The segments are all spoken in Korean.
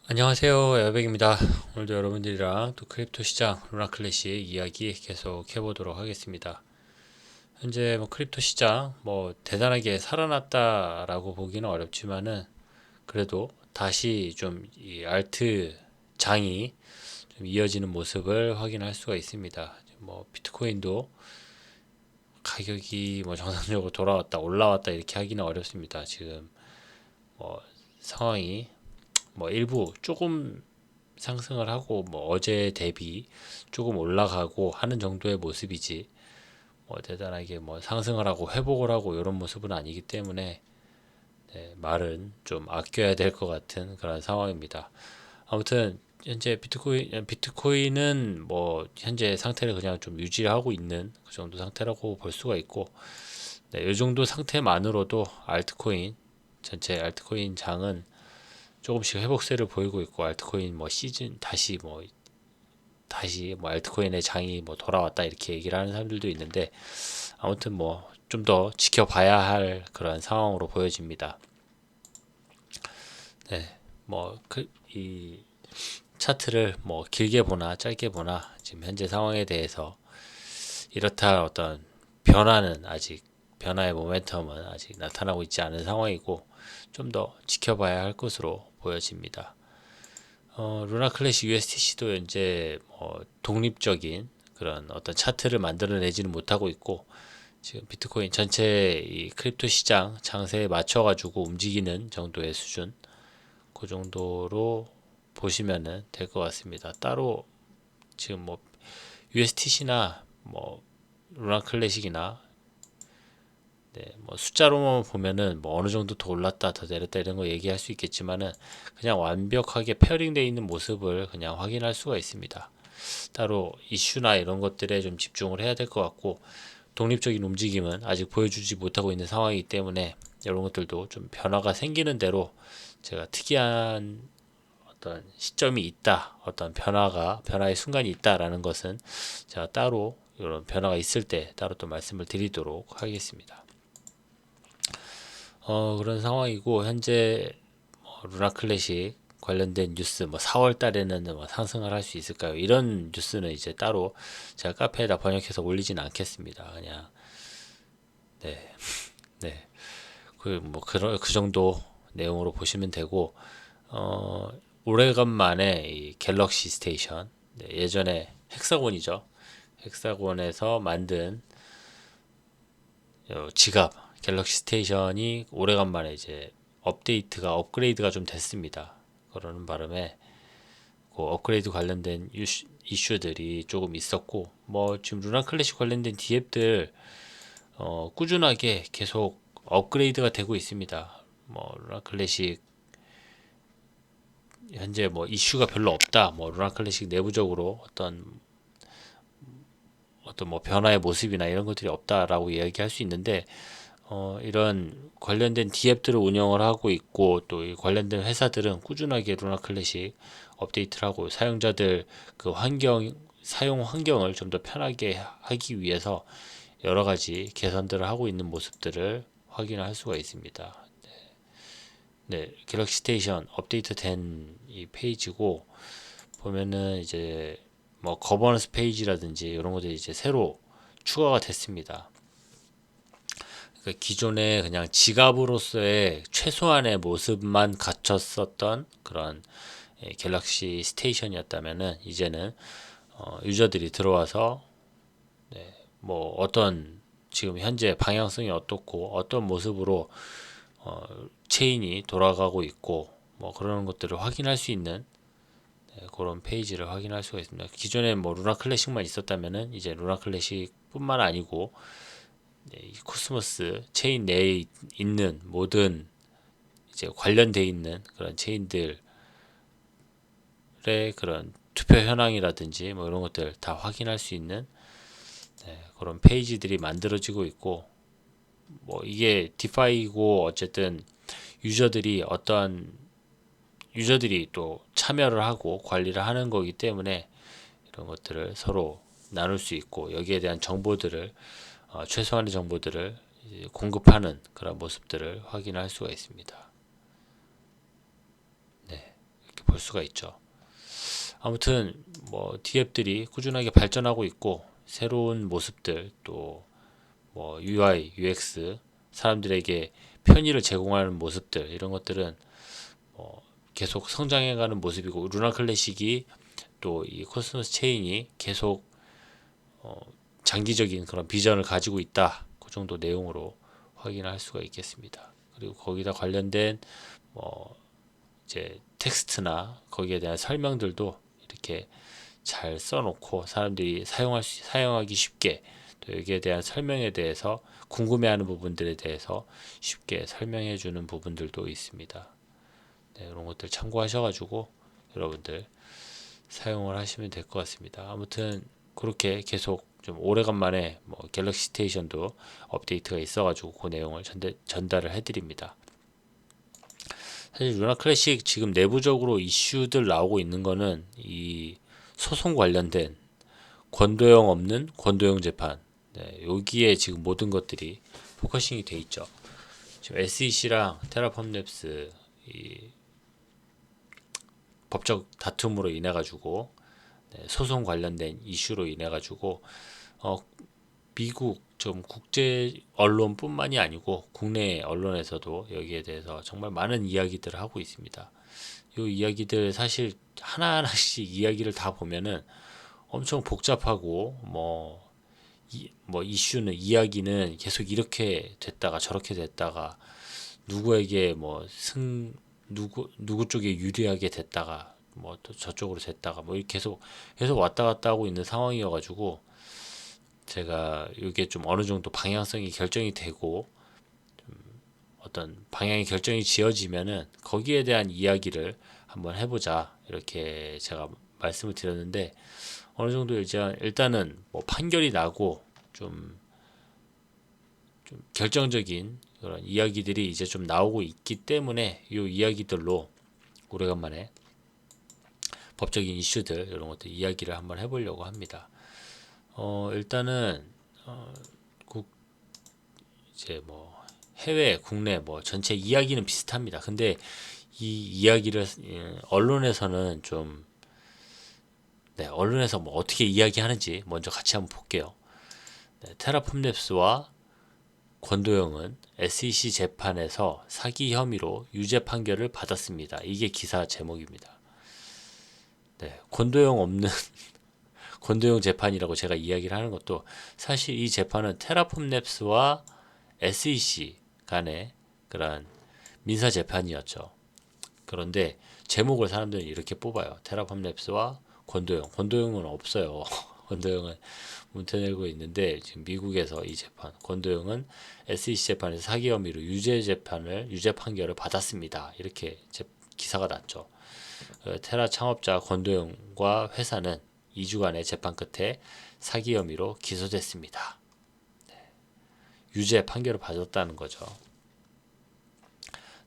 안녕하세요, 에어백입니다. 오늘도 여러분들이랑 또 크립토 시장, 루나 클래식 이야기 계속 해보도록 하겠습니다. 현재 크립토 시장 대단하게 살아났다라고 보기는 어렵지만은 그래도 다시 좀 이 알트 장이 좀 이어지는 모습을 확인할 수가 있습니다. 비트코인도 가격이 정상적으로 돌아왔다, 올라왔다 이렇게 하기는 어렵습니다. 지금 뭐 상황이 일부 조금 상승을 하고 어제 대비 조금 올라가고 하는 정도의 모습이지 대단하게 상승을 하고 회복을 하고 이런 모습은 아니기 때문에 말은 좀 아껴야 될 것 같은 그런 상황입니다. 아무튼 현재 비트코인은 현재 상태를 그냥 좀 유지하고 있는 그 정도 상태라고 볼 수가 있고, 이 정도 상태만으로도 알트코인 전체 알트코인 장은 조금씩 회복세를 보이고 있고, 알트코인 시즌 다시 알트코인의 장이 돌아왔다 이렇게 얘기를 하는 사람들도 있는데, 아무튼 좀 더 지켜봐야 할 그런 상황으로 보여집니다. 네, 이 차트를 길게 보나 짧게 보나 지금 현재 상황에 대해서 이렇다 어떤 변화의 모멘텀은 아직 나타나고 있지 않은 상황이고, 좀 더 지켜봐야 할 것으로 보여집니다. 루나 클래식 USDC도 현재 독립적인 그런 어떤 차트를 만들어내지는 못하고 있고, 지금 비트코인 전체 이 크립토 시장 장세에 맞춰가지고 움직이는 정도의 수준, 그 정도로 보시면은 될 것 같습니다. 따로 지금 USDC나 루나 클래식이나 숫자로만 보면은 어느 정도 더 올랐다 더 내렸다 이런 거 얘기할 수 있겠지만은, 그냥 완벽하게 페어링되어 있는 모습을 그냥 확인할 수가 있습니다. 따로 이슈나 이런 것들에 좀 집중을 해야 될 것 같고, 독립적인 움직임은 아직 보여주지 못하고 있는 상황이기 때문에 이런 것들도 좀 변화가 생기는 대로 제가 특이한 어떤 시점이 있다, 어떤 변화의 순간이 있다라는 것은 제가 따로 이런 변화가 있을 때 따로 또 말씀을 드리도록 하겠습니다. 그런 상황이고, 현재 루나 클래식 관련된 뉴스 4월 달에는 상승을 할 수 있을까요? 이런 뉴스는 이제 따로 제가 카페에다 번역해서 올리진 않겠습니다. 그냥 네, 네, 그 정도 내용으로 보시면 되고, 어, 오래간만에 이 갤럭시 스테이션, 예전에 헥사곤이죠. 헥사곤에서 만든 지갑 갤럭시 스테이션이 오래간만에 이제 업그레이드가 좀 됐습니다. 그러는 바람에 그 업그레이드 관련된 이슈들이 조금 있었고, 지금 루나 클래식 관련된 디앱들 꾸준하게 계속 업그레이드가 되고 있습니다. 루나 클래식 현재 이슈가 별로 없다. 루나 클래식 내부적으로 어떤 변화의 모습이나 이런 것들이 없다라고 이야기할 수 있는데, 이런 관련된 디앱들을 운영을 하고 있고, 또 이 관련된 회사들은 꾸준하게 루나 클래식 업데이트를 하고 사용자들 사용 환경을 좀 더 편하게 하기 위해서 여러 가지 개선들을 하고 있는 모습들을 확인할 수가 있습니다. 네, 갤럭시 스테이션 업데이트된 이 페이지고, 보면은 이제 거버넌스 페이지라든지 이런 것들이 이제 새로 추가가 됐습니다. 그러니까 기존에 그냥 지갑으로서의 최소한의 모습만 갖췄었던 그런 갤럭시 스테이션이었다면은, 이제는 유저들이 들어와서 어떤 지금 현재 방향성이 어떻고 어떤 모습으로 체인이 돌아가고 있고 그런 것들을 확인할 수 있는 그런 페이지를 확인할 수가 있습니다. 기존에 루나 클래식만 있었다면은, 이제 루나 클래식뿐만 아니고 이 코스모스 체인 내에 있는 모든 이제 관련돼 있는 그런 체인들의 그런 투표 현황이라든지 이런 것들 다 확인할 수 있는 그런 페이지들이 만들어지고 있고, 이게 디파이고 어쨌든 유저들이 또 참여를 하고 관리를 하는 거기 때문에 이런 것들을 서로 나눌 수 있고, 여기에 대한 정보들을 최소한의 정보들을 공급하는 그런 모습들을 확인할 수가 있습니다. 네, 이렇게 볼 수가 있죠. 아무튼 뭐 D앱들이 꾸준하게 발전하고 있고 새로운 모습들 또 뭐 UI, UX 사람들에게 편의를 제공하는 모습들 이런 것들은 계속 성장해가는 모습이고 루나 클래식이 또 이 코스모스 체인이 계속 장기적인 그런 비전을 가지고 있다. 그 정도 내용으로 확인할 수가 있겠습니다. 그리고 거기다 관련된 뭐 이제 텍스트나 거기에 대한 설명들도 이렇게 잘 써놓고 사람들이 사용하기 쉽게 또 여기에 대한 설명에 대해서 궁금해하는 부분들에 대해서 쉽게 설명해주는 부분들도 있습니다. 네, 이런 것들 참고하셔가지고 여러분들 사용을 하시면 될 것 같습니다. 아무튼 그렇게 계속 좀 오래간만에 뭐 갤럭시 스테이션도 업데이트가 있어가지고 그 내용을 전달을 해드립니다. 사실 루나 클래식 지금 내부적으로 이슈들 나오고 있는 거는 이 소송 관련된 권도형 없는 권도형 재판, 네, 여기에 지금 모든 것들이 포커싱이 돼 있죠. 지금 SEC랑 테라폼 랩스 이 법적 다툼으로 인해 가지고 소송 관련된 이슈로 인해 가지고 어, 미국 좀 국제 언론뿐만이 아니고 국내 언론에서도 여기에 대해서 정말 많은 이야기들을 하고 있습니다. 이 이야기들 사실 하나하나씩 이야기를 다 보면은 엄청 복잡하고 뭐 이슈는 이야기는 계속 이렇게 됐다가 저렇게 됐다가 누구에게 누구 쪽에 유리하게 됐다가 뭐 또 저쪽으로 됐다가 뭐 이렇게 계속 왔다 갔다 하고 있는 상황이어가지고 제가 이게 좀 어느 정도 방향성이 결정이 되고 어떤 방향이 결정이 지어지면은 거기에 대한 이야기를 한번 해보자 이렇게 제가 말씀을 드렸는데 어느 정도 이제 일단은 뭐 판결이 나고 좀 결정적인 그런 이야기들이 이제 좀 나오고 있기 때문에 이 이야기들로 오래간만에 법적인 이슈들 이런 것들 이야기를 한번 해보려고 합니다. 일단은 국 이제 뭐 해외, 국내 뭐 전체 이야기는 비슷합니다. 근데 이 이야기를 언론에서는 좀 언론에서 뭐 어떻게 이야기하는지 먼저 같이 한번 볼게요. 네, 테라폼 랩스와 권도영은 SEC 재판에서 사기 혐의로 유죄 판결을 받았습니다. 이게 기사 제목입니다. 네, 권도영 없는 권도영 재판이라고 제가 이야기를 하는 것도 사실 이 재판은 테라폼 랩스와 SEC 간의 그런 민사 재판이었죠. 그런데 제목을 사람들은 이렇게 뽑아요. 테라폼 랩스와 권도영. 권도영은 없어요. 권도영은 문태내고 있는데 지금 미국에서 이 재판 권도영은 SEC 재판에서 사기 혐의로 유죄 판결을 받았습니다. 이렇게 기사가 났죠. 테라 창업자 권도영과 회사는 2주간의 재판 끝에 사기 혐의로 기소됐습니다. 유죄 판결을 받았다는 거죠.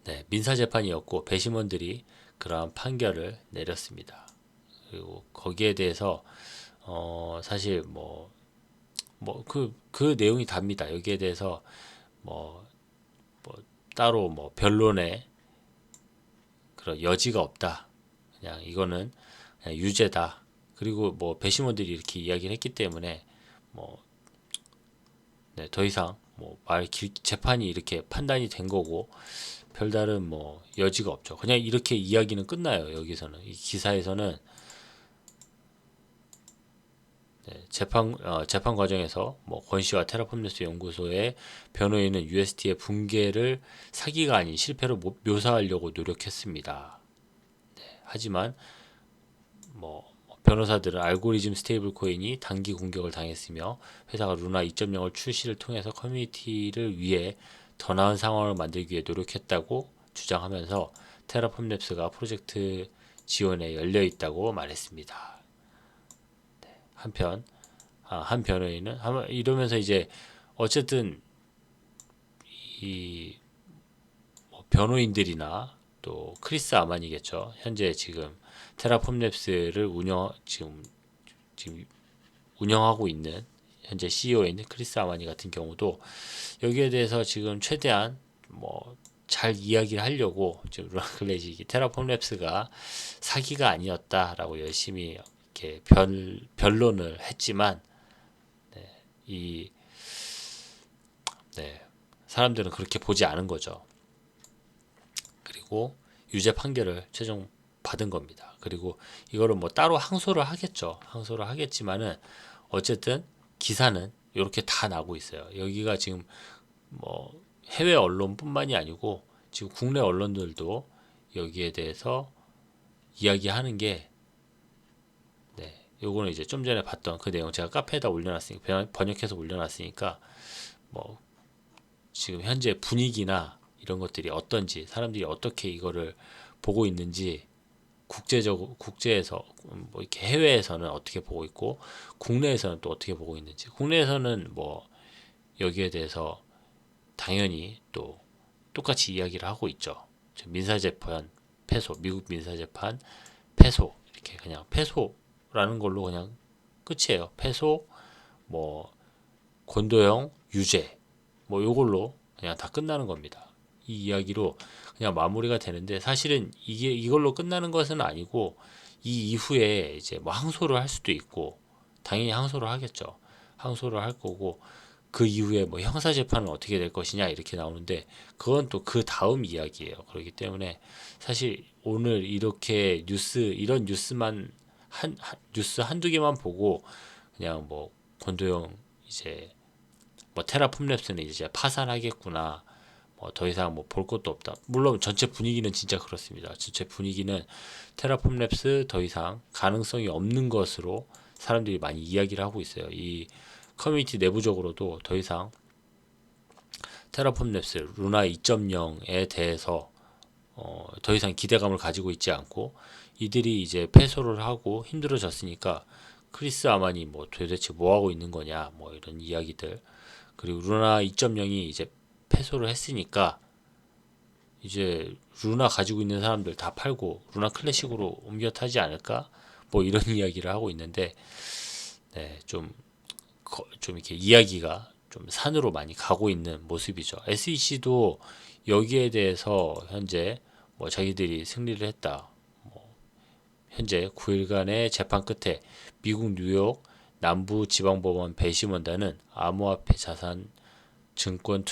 네, 민사 재판이었고 배심원들이 그러한 판결을 내렸습니다. 그리고 거기에 대해서 사실 그 내용이 답니다. 여기에 대해서 뭐, 따로 뭐 변론의 그런 여지가 없다. 그냥 이거는 그냥 유죄다. 그리고 뭐 배심원들이 이렇게 이야기를 했기 때문에 뭐 더 이상 재판이 이렇게 판단이 된 거고 별다른 뭐 여지가 없죠. 그냥 이렇게 이야기는 끝나요. 여기서는 이 기사에서는 재판 과정에서 뭐 권 씨와 테라폼네스 연구소의 변호인은 USD의 붕괴를 사기가 아닌 실패로 묘사하려고 노력했습니다. 하지만 뭐 변호사들은 알고리즘 스테이블 코인이 단기 공격을 당했으며 회사가 루나 2.0을 출시를 통해서 커뮤니티를 위해 더 나은 상황을 만들기 위해 노력했다고 주장하면서 테라폼 랩스가 프로젝트 지원에 열려 있다고 말했습니다. 한 변호인은 이러면서 이제 어쨌든 이 변호인들이나 또 크리스 아만이겠죠. 현재 지금 테라폼 랩스를 지금 운영하고 있는 현재 CEO인 크리스 아마니 같은 경우도 여기에 대해서 지금 최대한 잘 이야기를 하려고 지금 루나 클래식이 테라폼 랩스가 사기가 아니었다라고 열심히 이렇게 변론을 했지만 이 네, 사람들은 그렇게 보지 않은 거죠. 그리고 유죄 판결을 최종 받은 겁니다. 그리고 이거를 뭐 따로 항소를 하겠죠. 항소를 하겠지만은 어쨌든 기사는 이렇게 다 나고 있어요. 여기가 지금 뭐 해외 언론뿐만이 아니고 지금 국내 언론들도 여기에 대해서 이야기하는 게 요거는 이제 좀 전에 봤던 그 내용 제가 카페에다 올려놨으니까 번역해서 올려놨으니까 뭐 지금 현재 분위기나 이런 것들이 어떤지 사람들이 어떻게 이거를 보고 있는지 국제에서 뭐 이렇게 해외에서는 어떻게 보고 있고 국내에서는 또 어떻게 보고 있는지 국내에서는 뭐 여기에 대해서 당연히 또 똑같이 이야기를 하고 있죠. 민사재판 패소, 미국 민사재판 패소 이렇게 그냥 패소라는 걸로 그냥 끝이에요. 패소 뭐 권도형 유죄 뭐 요걸로 그냥 다 끝나는 겁니다. 이 이야기로 그냥 마무리가 되는데 사실은 이게 이걸로 끝나는 것은 아니고 이 이후에 이제 뭐 항소를 할 수도 있고 당연히 항소를 하겠죠. 항소를 할 거고 그 이후에 뭐 형사 재판은 어떻게 될 것이냐 이렇게 나오는데 그건 또 그 다음 이야기예요. 그렇기 때문에 사실 오늘 이렇게 이런 뉴스만 뉴스 한두 개만 보고 그냥 뭐 권도영 이제 뭐 테라폼 랩스는 이제 파산하겠구나. 뭐 더 이상 뭐 볼 것도 없다. 물론 전체 분위기는 진짜 그렇습니다. 전체 분위기는 테라폼 랩스 더 이상 가능성이 없는 것으로 사람들이 많이 이야기를 하고 있어요. 이 커뮤니티 내부적으로도 더 이상 테라폼 랩스 루나 2.0에 대해서 더 이상 기대감을 가지고 있지 않고 이들이 이제 패소를 하고 힘들어졌으니까 크리스 아만이 뭐 도대체 뭐 하고 있는 거냐 뭐 이런 이야기들 그리고 루나 2.0이 이제 패소를 했으니까 이제 루나 가지고 있는 사람들 다 팔고 루나 클래식으로 옮겨 타지 않을까 뭐 이런 이야기를 하고 있는데 네, 좀 이렇게 이야기가 좀 산으로 많이 가고 있는 모습이죠. SEC도 여기에 대해서 현재 뭐 자기들이 승리를 했다. 현재 9일간의 재판 끝에 미국 뉴욕 남부지방법원 배심원단은 암호화폐 증권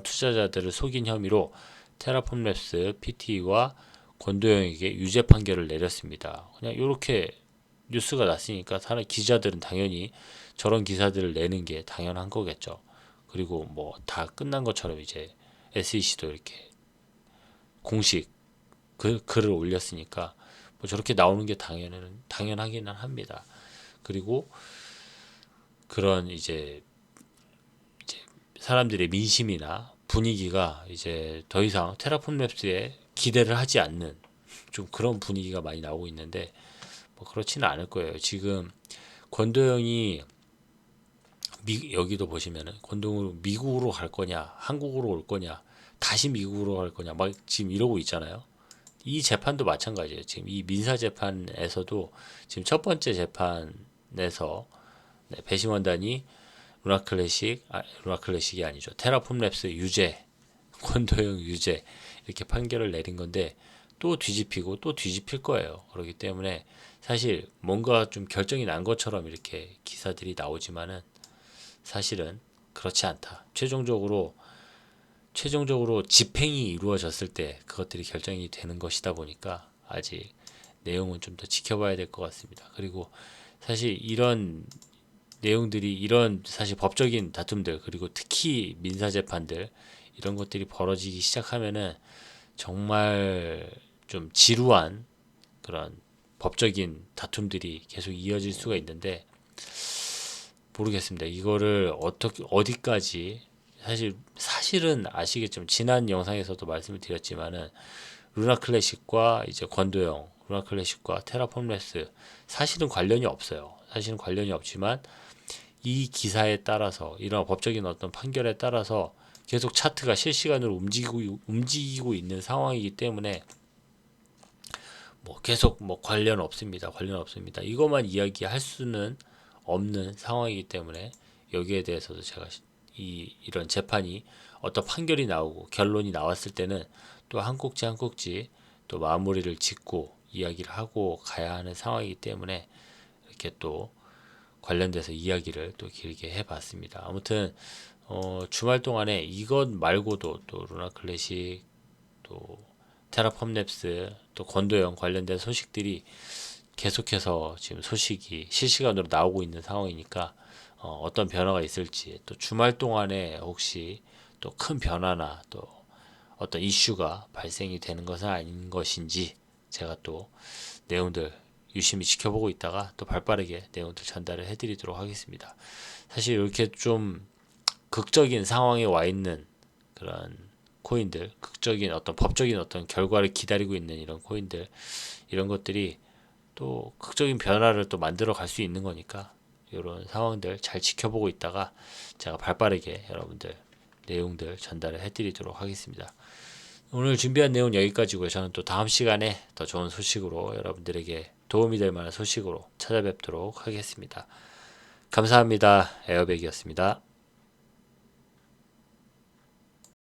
투자자들을 속인 혐의로 테라폼 랩스 PT와 권도영에게 유죄 판결을 내렸습니다. 그냥 이렇게 뉴스가 났으니까 사람 기자들은 당연히 저런 기사들을 내는 게 당연한 거겠죠. 그리고 뭐 다 끝난 것처럼 이제 SEC도 이렇게 공식 글을 올렸으니까 뭐 저렇게 나오는 게 당연하기는 합니다. 그리고 그런 이제 사람들의 민심이나 분위기가 이제 더 이상 테라폼 랩스에 기대를 하지 않는 좀 그런 분위기가 많이 나오고 있는데 뭐 그렇지는 않을 거예요. 지금 권도영이 여기도 보시면은 권도영으로 미국으로 갈 거냐, 한국으로 올 거냐, 다시 미국으로 갈 거냐, 막 지금 이러고 있잖아요. 이 재판도 마찬가지예요. 지금 이 민사 재판에서도 지금 첫 번째 재판에서 배심원단이 루나 클래식이 아니죠. 테라폼 랩스 유죄, 권도영 유죄 이렇게 판결을 내린 건데 또 뒤집히고 또 뒤집힐 거예요. 그렇기 때문에 사실 뭔가 좀 결정이 난 것처럼 이렇게 기사들이 나오지만은 사실은 그렇지 않다. 최종적으로 집행이 이루어졌을 때 그것들이 결정이 되는 것이다 보니까 아직 내용은 좀 더 지켜봐야 될 것 같습니다. 그리고 사실 이런 내용들이 이런 사실 법적인 다툼들 그리고 특히 민사 재판들 이런 것들이 벌어지기 시작하면은 정말 좀 지루한 그런 법적인 다툼들이 계속 이어질 수가 있는데 모르겠습니다. 이거를 어떻게 어디까지 사실은 아시겠지만 지난 영상에서도 말씀을 드렸지만은 루나 클래식과 이제 권도영, 루나 클래식과 테라폼 랩스 사실은 관련이 없어요. 사실은 관련이 없지만 이 기사에 따라서 이런 법적인 어떤 판결에 따라서 계속 차트가 실시간으로 움직이고 있는 상황이기 때문에 뭐 계속 뭐 관련 없습니다. 관련 없습니다. 이것만 이야기할 수는 없는 상황이기 때문에 여기에 대해서도 제가 이런 재판이 어떤 판결이 나오고 결론이 나왔을 때는 또 한 꼭지 한 꼭지 또 마무리를 짓고 이야기를 하고 가야 하는 상황이기 때문에 이렇게 또 관련돼서 이야기를 또 길게 해봤습니다. 아무튼 주말 동안에 이것 말고도 또 루나 클래식 또 테라폼 랩스 또 건도형 관련된 소식들이 계속해서 지금 소식이 실시간으로 나오고 있는 상황이니까 어떤 변화가 있을지 또 주말 동안에 혹시 또 큰 변화나 또 어떤 이슈가 발생이 되는 것은 아닌 것인지 제가 또 내용들 유심히 지켜보고 있다가 또 발빠르게 내용들 전달을 해드리도록 하겠습니다. 사실 이렇게 좀 극적인 상황에 와 있는 그런 코인들, 극적인 어떤 법적인 어떤 결과를 기다리고 있는 이런 코인들, 이런 것들이 또 극적인 변화를 또 만들어 갈 수 있는 거니까 이런 상황들 잘 지켜보고 있다가 제가 발빠르게 여러분들 내용들 전달을 해드리도록 하겠습니다. 오늘 준비한 내용 여기까지고요. 저는 또 다음 시간에 더 좋은 소식으로 여러분들에게 도움이 될 만한 소식으로 찾아뵙도록 하겠습니다. 감사합니다. 에어백이었습니다.